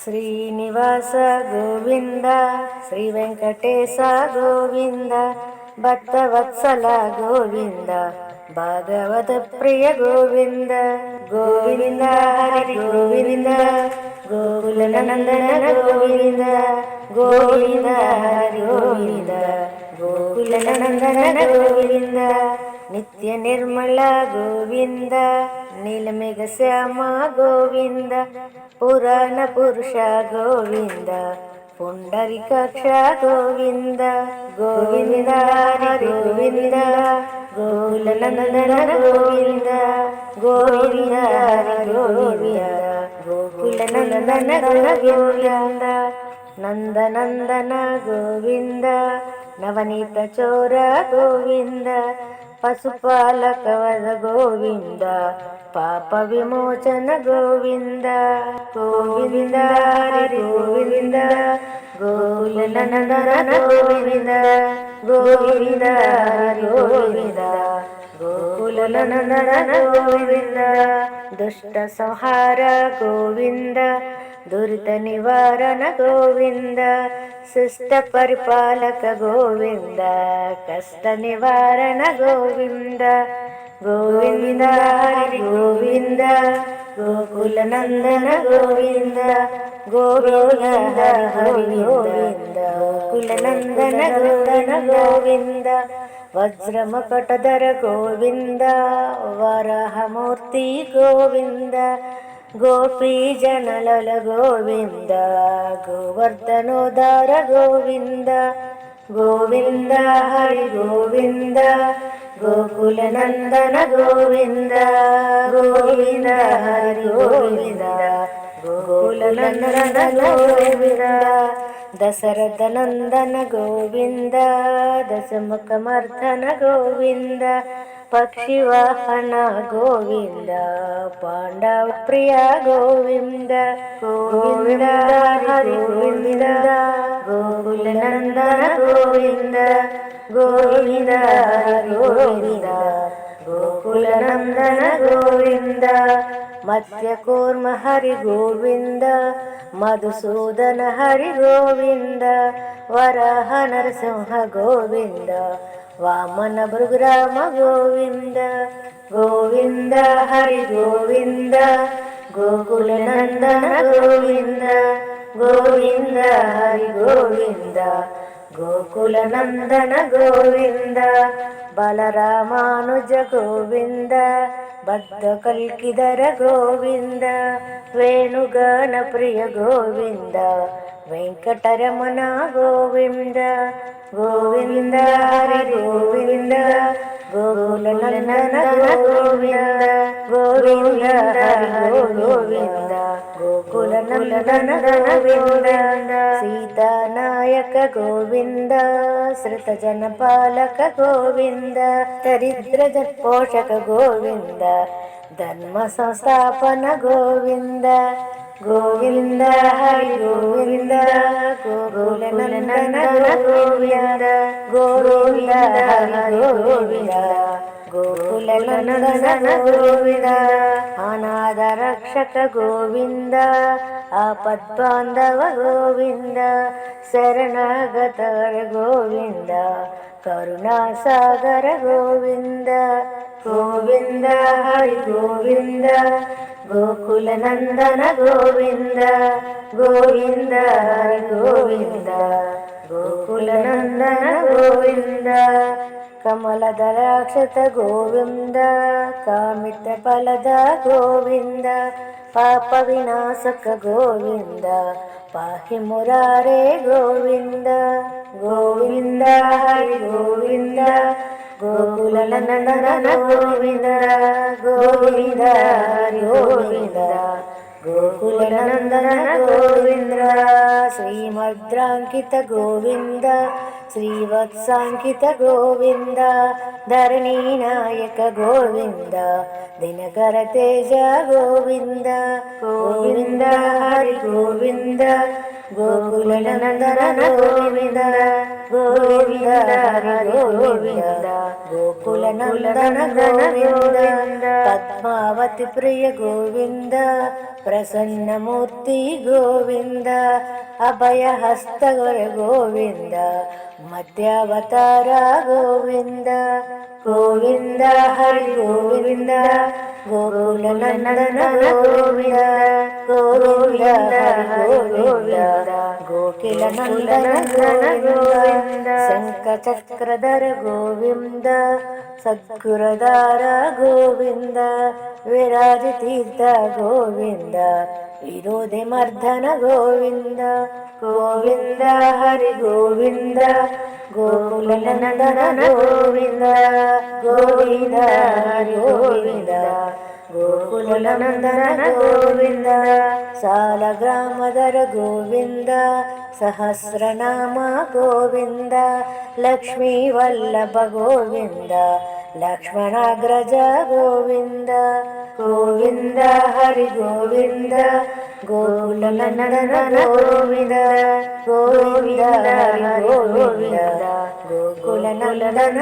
ಶ್ರೀನಿವಾಸ ಗೋವಿಂದ, ಶ್ರೀ ವೆಂಕಟೇಶ ಗೋವಿಂದ, ಭಕ್ತವತ್ಸಲ ಗೋವಿಂದ, ಭಾಗವತ ಪ್ರಿಯ ಗೋವಿಂದ. ಗೋವಿಂದ ಹರಿ ಗೋವಿಂದ, ಗೋಕುಲ ನಂದನ ಗೋವಿಂದ, ಗೋವಿಂದ ಹರಿ ಗೋವಿಂದ, ಗೋಕುಲ ನಂದನ ಗೋವಿಂದ. ನಿತ್ಯ ನಿರ್ಮಲ ಗೋವಿಂದ, ನೀಲಮೇಘ ಶ್ಯಾಮ ಗೋವಿಂದ, ಪುರಾಣ ಪುರುಷ ಗೋವಿಂದ, ಪುಂಡರೀಕಾಕ್ಷ ಗೋವಿಂದ. ಗೋವಿಂದ ಹರಿ ಗೋವಿಂದ, ಗೋಕುಲ ನಂದನ ಗೋವಿಂದ, ಗೋವಿಂದ ಹರಿ ಗೋವಿಂದ, ಗೋಕುಲ ನಂದನ ಗೋವಿಂದ. ನಂದನಂದನ ಗೋವಿಂದ, ನವನೀತ ಚೋರ ಗೋವಿಂದ, ಪಶುಪಾಲಕವದ ಗೋವಿಂದ, ಪಾಪ ವಿಮೋಚನ ಗೋವಿಂದ. ಗೋವಿಂದ ಹರಿ ಗೋವಿಂದ, ಗೋಕುಲ ನಂದನ ಗೋವಿಂದ, ಗೋವಿಂದ ಹರಿ ಗೋವಿಂದ, ಗೋಕುಲ ನಂದನ ಗೋವಿಂದ. ದುಷ್ಟ ಸಂಹಾರ ಗೋವಿಂದ, ದುರಿತ ನಿವಾರಣ ಗೋವಿಂದ, ಶಿಷ್ಟ ಪರಿಪಾಲಕ ಗೋವಿಂದ, ಕಷ್ಟ ನಿವಾರಣ ಗೋವಿಂದ. ಗೋವಿಂದ ಹರಿ ಗೋವಿಂದ, ಗೋಕುಲ ನಂದನ ಗೋವಿಂದ, ಗೋವಿಂದ ಹರಿ ಗೋವಿಂದ, ಗೋಕುಲ ನಂದನ ಗೋವಿಂದ. ವಜ್ರ ಮಕಟಧರ ಗೋವಿಂದ, ವರಾಹ ಮೂರ್ತಿ ಗೋವಿಂದ, ಗೋಪಿ ಜನಲಲ ಗೋವಿಂದ, ಗೋವರ್ಧನೋದ್ಧಾರ ಗೋವಿಂದ. ಗೋವಿಂದ ಹರಿ ಗೋವಿಂದ, ಗೋಕುಲ ನಂದನ ಗೋವಿಂದ, ಗೋವಿಂದ ಹರಿ ಗೋವಿಂದ, ಗೋಕುಲ ನಂದನ ಗೋವಿಂದ. ದಶರಥ ನಂದನ ಗೋವಿಂದ, ದಶಮುಖ ಮರ್ದನ ಗೋವಿಂದ, ಪಕ್ಷಿ ವಾಹನ ಗೋವಿಂದ, ಪಾಂಡವ ಪ್ರಿಯ ಗೋವಿಂದ. ಗೋವಿಂದ ಹರಿ ಗೋವಿಂದ, ಗೋಕುಲ ನಂದನ ಗೋವಿಂದ, ಗೋವಿಂದ ಹರಿ ಗೋವಿಂದ, ಗೋಕುಲ ನಂದನ ಗೋವಿಂದ. ಮತ್ಸ್ಯ ಕೂರ್ಮ ಹರಿ ಗೋವಿಂದ, ಮಧುಸೂದನ ಹರಿ ಗೋವಿಂದ, ವರಾಹ ನರಸಿಂಹ ಗೋವಿಂದ, ವಾಮನ ಭೃಗುರಾಮ ಗೋವಿಂದ. ಗೋವಿಂದ ಹರಿ ಗೋವಿಂದ, ಗೋಕುಲ ನಂದನ ಗೋವಿಂದ, ಗೋವಿಂದ ಹರಿ ಗೋವಿಂದ, ಗೋಕುಲ ನಂದನ ಗೋವಿಂದ. ಬಲರಾಮಾನುಜ ಗೋವಿಂದ, ಬದ್ಧ ಕಲ್ಕಿದರ ಗೋವಿಂದ, ವೇಣುಗಾನ ಪ್ರಿಯ ಗೋವಿಂದ, ವೆಂಕಟರಮಣ ಗೋವಿಂದ. ಗೋವಿಂದ ಹರಿ ಗೋವಿಂದ, ಗೋಕುಲ ನಂದನ ಗೋವಿಂದ, ಗೋವಿಂದ ಹರಿ ಗೋವಿಂದ, ಗೋಕುಲ ನಂದನ ಗೋವಿಂದ. ಸೀತಾನಾಯಕ ಗೋವಿಂದ, ಶ್ರಿತ ಜನಪಾಲಕ ಗೋವಿಂದ, ದರಿದ್ರ ಪೋಷಕ ಗೋವಿಂದ, ಧರ್ಮ ಸಂಸ್ಥಾಪನ ಗೋವಿಂದ. ಗೋವಿಂದ ಹರಿ ಗೋವಿಂದ, ಗೋಕುಲ ನಂದನ ಗೋವಿಂದ, ಗೋವಿಂದ ಹರಿ ಗೋವಿಂದ, ಗೋಕುಲ ನಂದನ ಗೋವಿಂದ. ಅನಾಥ ರಕ್ಷಕ ಗೋವಿಂದ, ಆಪದ್ಬಾಂಧವ ಗೋವಿಂದ, ಶರಣಾಗತರ ಗೋವಿಂದ, ಕರುಣಾಸಾಗರ ಗೋವಿಂದ. ಗೋವಿಂದ ಹರಿ ಗೋವಿಂದ, ಗೋಕುಲ ನಂದನ ಗೋವಿಂದ, ಗೋವಿಂದ ಹರಿ ಗೋವಿಂದ, ಗೋಕುಲ ನಂದನ ಗೋವಿಂದ. ಕಮಲದ ರಾಕ್ಷಸ ಗೋವಿಂದ, ಕಾಮಿತ ಫಲದ ಗೋವಿಂದ, ಪಾಪ ವಿನಾಶಕ ಗೋವಿಂದ, ಪಾಹಿ ಮುರಾರೇ ಗೋವಿಂದ. ಗೋವಿಂದ ಹರಿ ಗೋವಿಂದ, ಗೋಕುಲ ನಂದನ ಗೋವಿಂದ, ಗೋವಿಂದ ಹರಿ ಗೋವಿಂದ, ಗೋಕುಲ ನಂದನ ಗೋವಿಂದ. ಶ್ರೀಮದ್ರಾಂಕಿತ ಗೋವಿಂದ, ಶ್ರೀವತ್ಸಾಂಕಿತ ಗೋವಿಂದ, ಧರಣಿ ನಾಯಕ ಗೋವಿಂದ, ದಿನಕರ ತೇಜ ಗೋವಿಂದ. ಗೋವಿಂದ ಹರಿ ಗೋವಿಂದ, ಗೋಕುಲನಂದನ ಗೋವಿಂದ ಗೋವಿಂದ ಹರಿ ಗೋವಿಂದ ಗೋಕುಲನಂದನ ಗೋವಿಂದ ಪದ್ಮಾವತಿ ಪ್ರಿಯ ಗೋವಿಂದ ಪ್ರಸನ್ನ ಮೂರ್ತಿ ಗೋವಿಂದ ಅಭಯ ಹಸ್ತಗೊರ ಗೋವಿಂದ ಮಧ್ಯಾವತಾರ ಗೋವಿಂದ ಗೋವಿಂದ ಹರಿ ಗೋವಿಂದ ಗೋಕುಲನಂದನ ಗೋವಿಂದ ಗೋವಿಂದ ಹರಿ ಗೋವಿಂದ ಗೋಕುಲನಂದನ ಗೋವಿಂದ ಶಂಖ ಚಕ್ರಧರ ಗೋವಿಂದ ಸದ್ಗುರದಾರ ಗೋವಿಂದ ವಿರಾಜ ತೀರ್ಥ ಗೋವಿಂದ ವಿರೋಧಿ ಮರ್ದನ ಗೋವಿಂದ ಗೋವಿಂದ ಹರಿ ಗೋವಿಂದ ಗೋಕುಲನಂದನ ಗೋವಿಂದ ಗೋವಿಂದ ಹರಿ ಗೋವಿಂದ ಗೋಕುಲನಂದನ ಗೋವಿಂದ ಸಾಲಗ್ರಾಮದರ ಗೋವಿಂದ ಸಹಸ್ರನಾಮ ಗೋವಿಂದ ಲಕ್ಷ್ಮೀ ವಲ್ಲಭ ಗೋವಿಂದ ಲಕ್ಷ್ಮಣಾಗ್ರಜ ಗೋವಿಂದ ಗೋವಿಂದ ಹರಿ ಗೋವಿಂದ ಗೋಕುಲನಂದನ ಗೋವಿಂದ ಗೋವಿಂದ ಹರಿ ಗೋವಿಂದ ಗೋಕುಲನಂದನ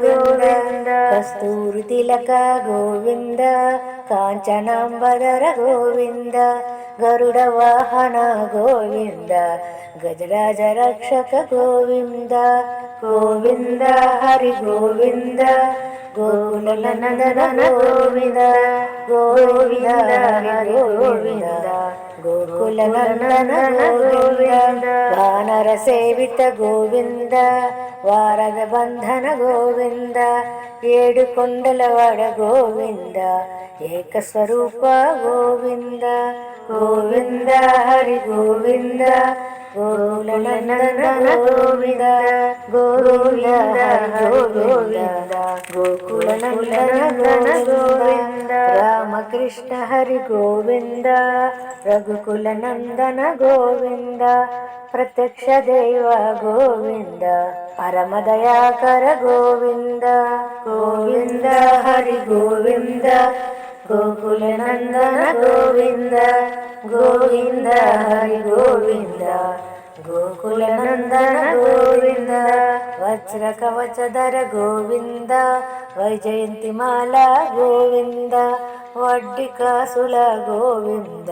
ಗೋವಿಂದ ಕಸ್ತೂರಿ ತಿಲಕ ಗೋವಿಂದ ಕಾಂಚನಾಂಬರ ಗೋವಿಂದ ಗರುಡ ವಾಹನ ಗೋವಿಂದ ಗಜರಾಜ ರಕ್ಷಕ ಗೋವಿಂದ ಗೋವಿಂದ ಹರಿ ಗೋವಿಂದ ಗೋಕುಲನಂದನ ಗೋವಿಂದ ಗೋವಿಂದ ಹರಿ ಗೋವಿಂದ ಗೋಕುಲನಂದನ ಗೋವಿಂದ ವಾನರ ಸೇವಿತ ಗೋವಿಂದ ವಾರದ ಬಂಧನ ಗೋವಿಂದ ಏಡು ಕೊಂಡಲವಾಡ ಗೋವಿಂದ ಏಕಸ್ವರೂಪ ಗೋವಿಂದ ಗೋವಿಂದ ಹರಿ ಗೋವಿಂದ ಗೋಕುಲನಂದನ ಗೋವಿಂದ ಗೋವಿಂದ ಹರಿ ಗೋವಿಂದ ಗೋಕುಲನಂದನ ಗೋವಿಂದ ರಾಮಕೃಷ್ಣ ಹರಿ ಗೋವಿಂದ ರಘುಕುಲನಂದನ ಗೋವಿಂದ ಪ್ರತ್ಯಕ್ಷ ದೈವ ಗೋವಿಂದ ಪರಮ ದಯಾಕರ ಗೋವಿಂದ ಗೋವಿಂದ ಹರಿ ಗೋವಿಂದ ಗೋಕುಲನಂದನ ಗೋವಿಂದ ಗೋವಿಂದ ಹರಿ ಗೋವಿಂದ ಗೋಕುಲನಂದನ ಗೋವಿಂದ ವಜ್ರ ಕವಚಧರ ಗೋವಿಂದ ವೈಜಯಂತಿ ಮಾಲಾ ಗೋವಿಂದ ವಡ್ಡಿಕಾಸುಲ ಗೋವಿಂದ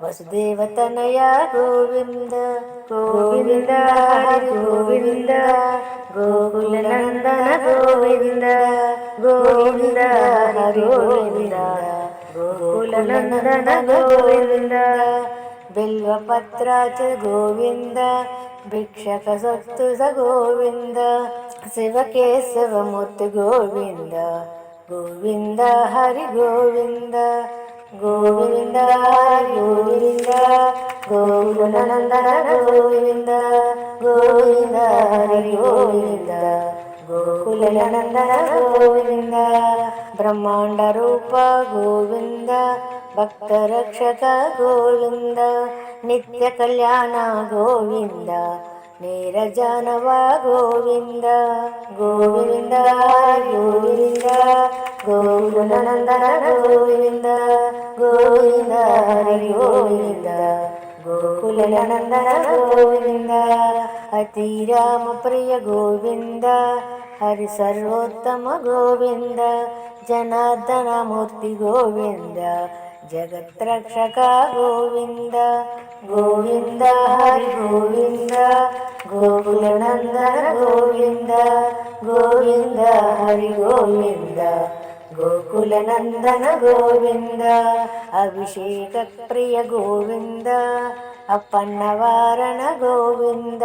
ವಸುದೇವತನಯ ಗೋವಿಂದ ಗೋವಿಂದ ಹರಿ ಗೋವಿಂದ ಗೋಕುಲನಂದನ ಗೋವಿಂದ ಗೋವಿಂದ ಹರಿ ಗೋವಿಂದ ಗೋಕುಲನಂದನ ಗೋವಿಂದ ಬಿಲ್ವ ಪತ್ರಾಚ ಗೋವಿಂದ ಭಿಕ್ಷಕ ಸತ್ತು ಸ ಗೋವಿಂದ ಶಿವಕೇಶವ ಮೂರ್ತಿ ಗೋವಿಂದ ಗೋವಿಂದ ಹರಿ ಗೋವಿಂದ ಗೋವಿಂದ ಹರಿ ಗೋವಿಂದ ಗೋಕುಲನಂದನ ಗೋವಿಂದ ಗೋವಿಂದ ಹರಿ ಗೋವಿಂದ ಗೋಕುಲನಂದನ ಗೋವಿಂದ ಬ್ರಹ್ಮಾಂಡ ರೂಪ ಗೋವಿಂದ ಭಕ್ತ ರಕ್ಷಕ ಗೋವಿಂದ ನಿತ್ಯ ಕಲ್ಯಾಣ ಗೋವಿಂದ ನೀರಜಾನವ ಗೋವಿಂದ ಗೋವಿಂದ ಗೋವಿಂದ ಗೋಕುಲನಂದನ ಗೋವಿಂದ ಗೋವಿಂದ ಹರಿ ಗೋವಿಂದ ಗೋಕುಲನಂದನ ಗೋವಿಂದ ಅತಿ ರಾಮ ಪ್ರಿಯ ಗೋವಿಂದ ಹರಿ ಸರ್ವೋತ್ತಮ ಗೋವಿಂದ ಜನಾರ್ದನ ಮೂರ್ತಿ ಗೋವಿಂದ ಜಗತ್ರಕ್ಷಕ ಗೋವಿಂದ ಗೋವಿಂದ ಹರಿ ಗೋವಿಂದ ಗೋಕುಲನಂದನ ಗೋವಿಂದ ಗೋವಿಂದ ಹರಿ ಗೋವಿಂದ ಗೋಕುಲನಂದನ ಗೋವಿಂದ ಅಭಿಷೇಕ ಪ್ರಿಯ ಗೋವಿಂದ ಅಪ್ಪಣ್ಣವಾರಣ ಗೋವಿಂದ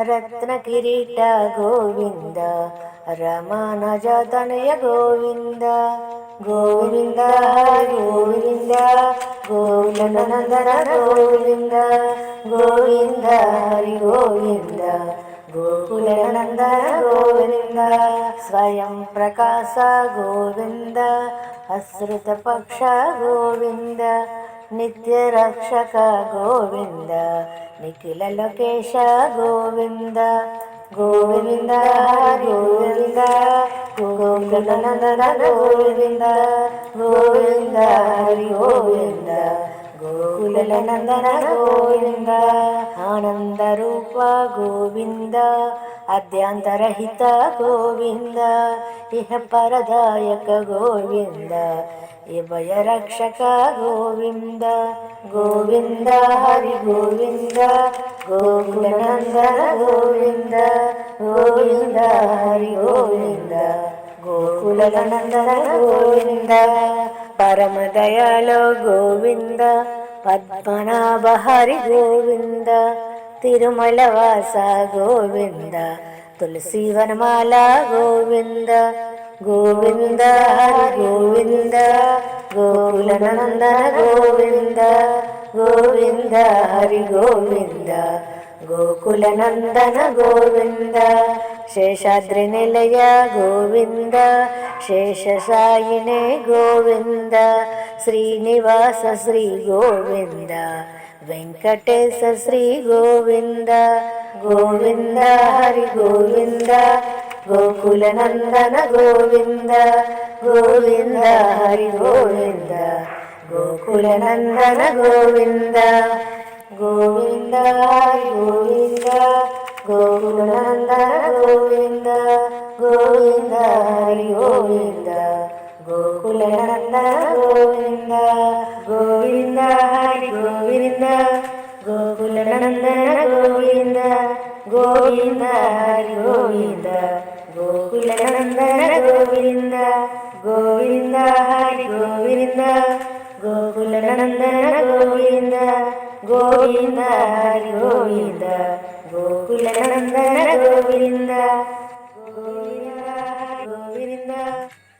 ರತ್ನ ಕಿರೀಟ ಗೋವಿಂದ ರಮಾನುಜತನಯ ಗೋವಿಂದ ಗೋವಿಂದ ಹರಿ ಗೋವಿಂದ ಗೋಕುಲನಂದನ ಗೋವಿಂದ ಗೋವಿಂದ ಹರಿ ಗೋವಿಂದ ಗೋಕುಲನಂದನ ಗೋವಿಂದ ಸ್ವಯಂ ಪ್ರಕಾಶ ಗೋವಿಂದ ಅಸೃತ ಪಕ್ಷ ಗೋವಿಂದ ನಿತ್ಯ ರಕ್ಷಕ ಗೋವಿಂದ ನಿಖಿಲ ಲೋಕೇಶ ಗೋವಿಂದ ಗೋವಿಂದ ಹರಿ ಗೋವಿಂದ ಗೋಕುಲನಂದನ ಗೋವಿಂದ ಗೋವಿಂದ ಹರಿ ಗೋವಿಂದ ಗೋಕುಲನಂದನ ಗೋವಿಂದ ಆನಂದ ರೂಪ ಗೋವಿಂದ ಅದ್ಯಾಂತರಹಿತ ಗೋವಿಂದ ಇಹ ಪರದಾಯಕ ಗೋವಿಂದ ಇಭಯ ರಕ್ಷಕ ಗೋವಿಂದ ಗೋವಿಂದ ಹರಿ ಗೋವಿಂದ ಗೋಕುಲನಂದನ ಗೋವಿಂದ ಗೋವಿಂದ ಹರಿ ಗೋವಿಂದ ಗೋಕುಲನಂದನ ಗೋವಿಂದ ಪರಮ ದಯಾಳೋ ಗೋವಿಂದ ಪದ್ಮನಾಭ ಹರಿ ಗೋವಿಂದ ತಿರುಮಲ ವಾಸ ಗೋವಿಂದ ತುಳಸಿ ವನಮಾಲ ಗೋವಿಂದ ಗೋವಿಂದ ಹರಿ ಗೋವಿಂದ ಗೋಕುಲನಂದನ ಗೋವಿಂದ ಗೋವಿಂದ ಹರಿ ಗೋವಿಂದ ಗೋಕುಲನಂದನ ಗೋವಿಂದ ಶೇಷಾದ್ರಿ ನಿಲಯ ಗೋವಿಂದ ಶೇಷಶಾಯಿನೇ ಗೋವಿಂದ ಶ್ರೀನಿವಾಸ ಶ್ರೀ ಗೋವಿಂದ ವೆಂಕಟೇಶ ಶ್ರೀ ಗೋವಿಂದ ಗೋವಿಂದ ಹರಿ ಗೋವಿಂದ ಗೋಕುಲನಂದನ ಗೋವಿಂದ ಗೋವಿಂದ ಹರಿ ಗೋವಿಂದ ಗೋಕುಲನಂದನ ಗೋವಿಂದ ಗೋವಿಂದ ಹರಿ ಗೋವಿಂದ ಗೋಕುಲನಂದನ ಗೋವಿಂದ ಗೋವಿಂದ ಹರಿ ಗೋವಿಂದ ಗೋಕುಲನಂದನ ಗೋವಿಂದ ಗೋವಿಂದ ಹರಿ ಗೋವಿಂದ ಗೋಕುಲನಂದನ ಗೋವಿಂದ ಗೋವಿಂದ ಹರಿ ಗೋವಿಂದ ಗೋಕುಲನಂದನ ಗೋವಿಂದ ಗೋವಿಂದ ಹರಿ ಗೋವಿಂದ ಗೋಕುಲನಂದನ ಗೋವಿಂದ ಗೋವಿಂದ ಹರಿ ಗೋವಿಂದ ಗೋಕುಲನಂದನ ಗೋವಿಂದ ಗೋವಿಂದ ಗೋವಿಂದ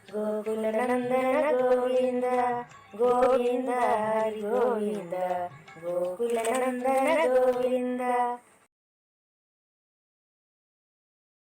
ಗೋಕುಲನಂದನ ಗೋವಿಂದ ಗೋವಿಂದ ಹರಿ ಗೋವಿಂದ ಗೋಕುಲನಂದನ ಗೋವಿಂದ